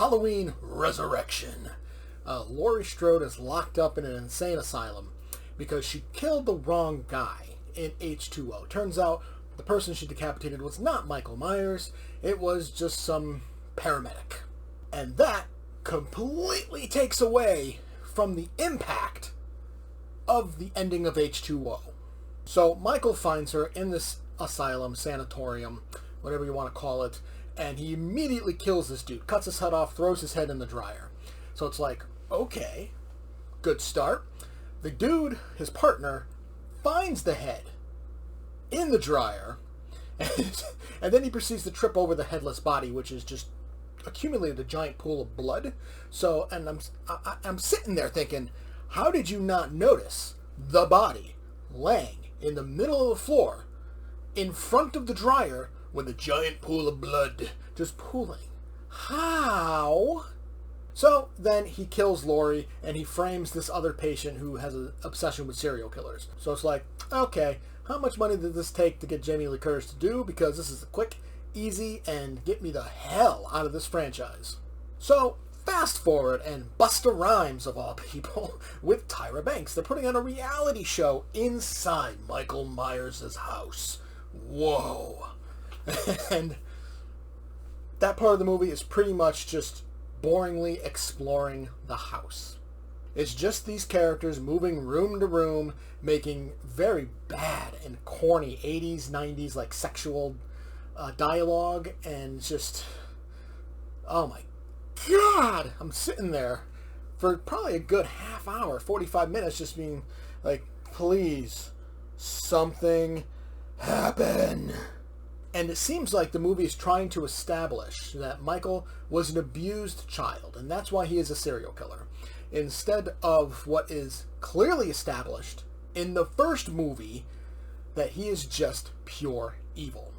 Halloween Resurrection. Laurie Strode is locked up in an insane asylum because she killed the wrong guy in H2O. Turns out the person she decapitated was not Michael Myers. It was just some paramedic. And that completely takes away from the impact of the ending of H2O. So Michael finds her in this asylum, sanatorium, whatever you want to call it, and he immediately kills this dude, cuts his head off, throws his head in the dryer. So it's like, okay, good start. The dude, his partner, finds the head in the dryer, and then he proceeds to trip over the headless body, which is just accumulated a giant pool of blood. So, and I'm sitting there thinking, how did you not notice the body laying in the middle of the floor in front of the dryer with a giant pool of blood just pooling? How? So then he kills Laurie and he frames this other patient who has an obsession with serial killers. So it's like, okay, how much money did this take to get Jamie Lee Curtis to do? Because this is quick, easy, and get me the hell out of this franchise. So fast forward, and Busta Rhymes, of all people, with Tyra Banks. They're putting on a reality show inside Michael Myers' house. Whoa. And that part of the movie is pretty much just boringly exploring the house. It's just these characters moving room to room, making very bad and corny 80s, 90s, like sexual dialogue, and just, oh my God, I'm sitting there for probably a good half hour, 45 minutes, just being like, please, something happen. And it seems like the movie is trying to establish that Michael was an abused child, and that's why he is a serial killer, instead of what is clearly established in the first movie, that he is just pure evil.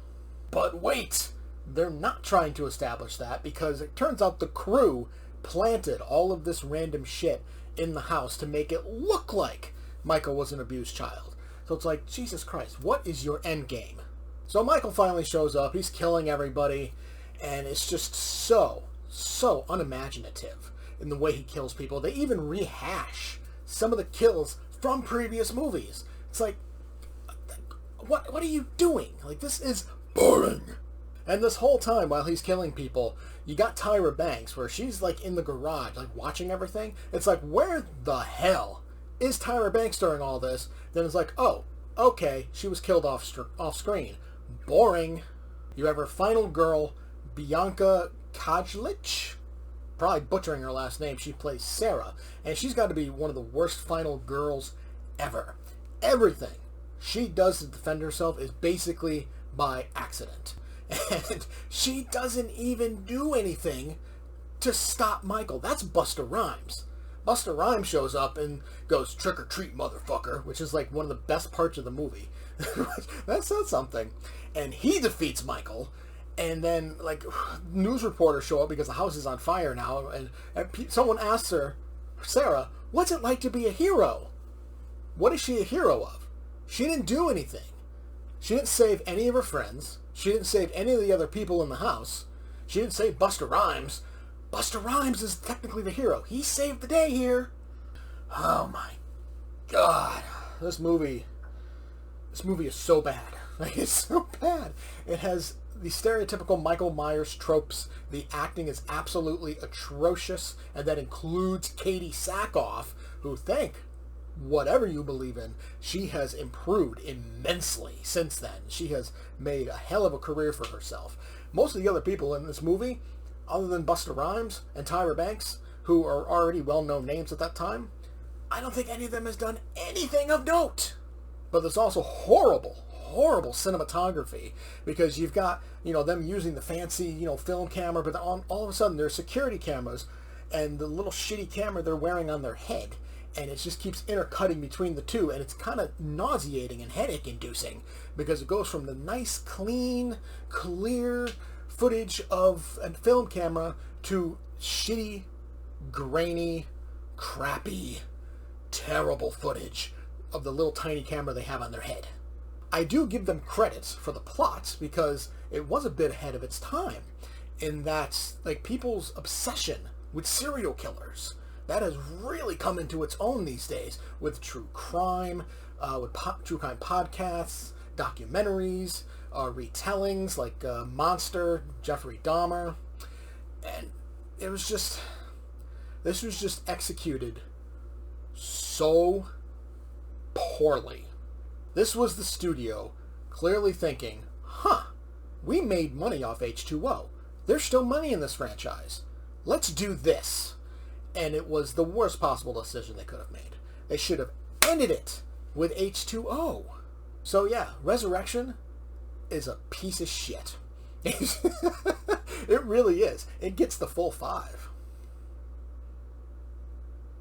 But wait! They're not trying to establish that, because it turns out the crew planted all of this random shit in the house to make it look like Michael was an abused child. So it's like, Jesus Christ, what is your end game? So Michael finally shows up, he's killing everybody, and it's just so unimaginative in the way he kills people. They even rehash some of the kills from previous movies. It's like, what are you doing? Like, this is boring. And this whole time, while he's killing people, you got Tyra Banks, where she's like in the garage, like watching everything. It's like, where the hell is Tyra Banks during all this? Then it's like, oh, okay, she was killed off screen. Boring. You have her final girl, Bianca Kajlich. Probably butchering her last name. She plays Sarah, and she's got to be one of the worst final girls ever. Everything she does to defend herself is basically by accident. And she doesn't even do anything to stop Michael. That's Busta Rhymes. Busta Rhymes shows up and goes, "Trick or treat, motherfucker," which is like one of the best parts of the movie. That says something. And he defeats Michael. And then, like, news reporters show up because the house is on fire now. And someone asks her, Sarah, what's it like to be a hero? What is she a hero of? She didn't do anything. She didn't save any of her friends. She didn't save any of the other people in the house. She didn't save Busta Rhymes. Busta Rhymes is technically the hero. He saved the day here. Oh my God. This movie is so bad. Like, it's so bad. It has the stereotypical Michael Myers tropes. The acting is absolutely atrocious, and that includes Katie Sackhoff, who, thank whatever you believe in, she has improved immensely since then. She has made a hell of a career for herself. Most of the other people in this movie, other than Busta Rhymes and Tyra Banks, who are already well-known names at that time, I don't think any of them has done anything of note. But there's also horrible cinematography, because you've got, them using the fancy, film camera, but all of a sudden there's security cameras and the little shitty camera they're wearing on their head, and it just keeps intercutting between the two, and it's kind of nauseating and headache-inducing, because it goes from the nice, clean, clear footage of a film camera to shitty, grainy, crappy, terrible footage of the little tiny camera they have on their head. I do give them credit for the plot, because it was a bit ahead of its time. in that, like, people's obsession with serial killers. That has really come into its own these days with true crime, true crime podcasts, documentaries, retellings like Monster, Jeffrey Dahmer. And this was just executed so poorly. This was the studio clearly thinking, we made money off H2O. There's still money in this franchise. Let's do this. And it was the worst possible decision they could have made. They should have ended it with H2O. So yeah, Resurrection is a piece of shit. It really is. It gets the full 5.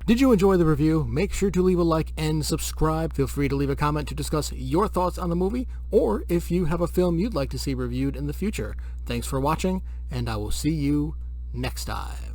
Did you enjoy the review? Make sure to leave a like and subscribe. Feel free to leave a comment to discuss your thoughts on the movie, or if you have a film you'd like to see reviewed in the future. Thanks for watching, and I will see you next time.